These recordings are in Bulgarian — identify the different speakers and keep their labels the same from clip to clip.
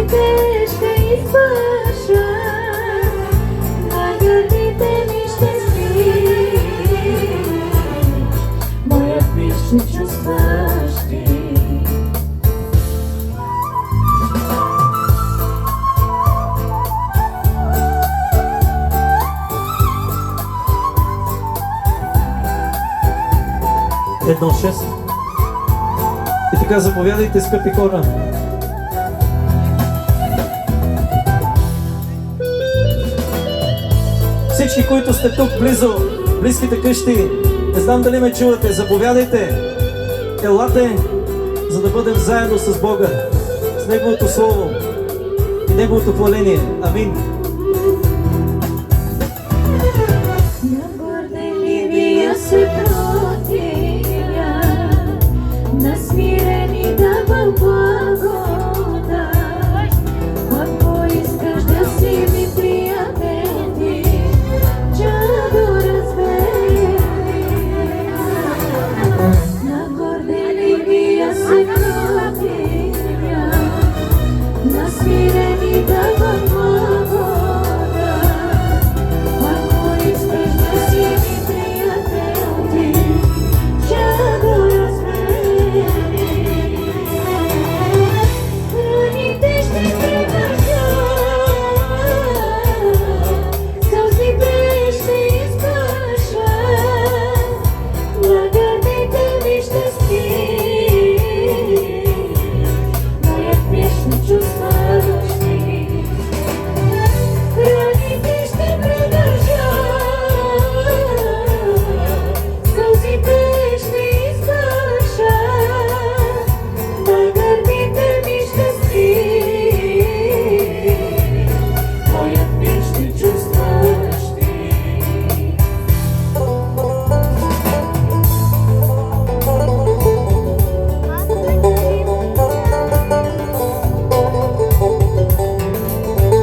Speaker 1: сълзите ще избърша, на гърдите ми ще спиш, моят мир ще чувстваш ти.
Speaker 2: Едно 6. И така, заповядайте, скъпи хора. Всички, които сте тук близо, близките къщи, не знам дали ме чувате, заповядайте. Елате, за да бъдем заедно с Бога, с Неговото Слово и Неговото хваление. Амин.
Speaker 1: На горделивия се противя, на смирени давам благодат. Ако искаш да си ми приятел ти, чадо разбери. На горделивия се противя, на смирени давам благодат. Ако искаш да си ми приятел ти, чадо разбери. Раните ще превържа, сълзите ще изкаша, на гърдите ми ще спиш, моят мир ще чувстваш ти. Раните ще превържа, сълзите ще изкаша, на гърдите ми ще спиш, моят мир ще чувстваш ти.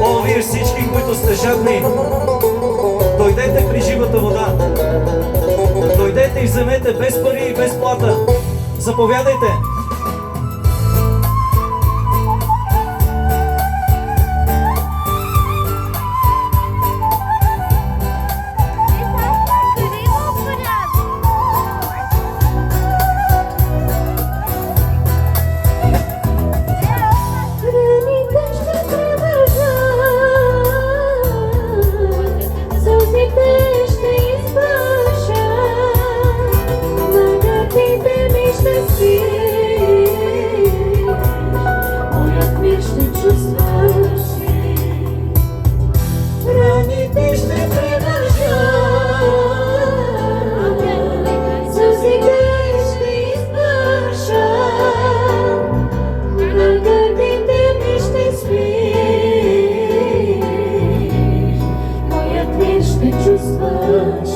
Speaker 2: О, вие всички, които сте жадни, дойдете при живата вода. Дойдете и вземете без пари и без плата. Заповядайте.
Speaker 1: Раните ще превържа, сълзите ще изкаша, на гърдите ми ще спиш, моят мир ще чувстваш ти. Раните ще превържа, сълзите ще изкаша, на гърдите ми ще спиш, моят мир ще чувстваш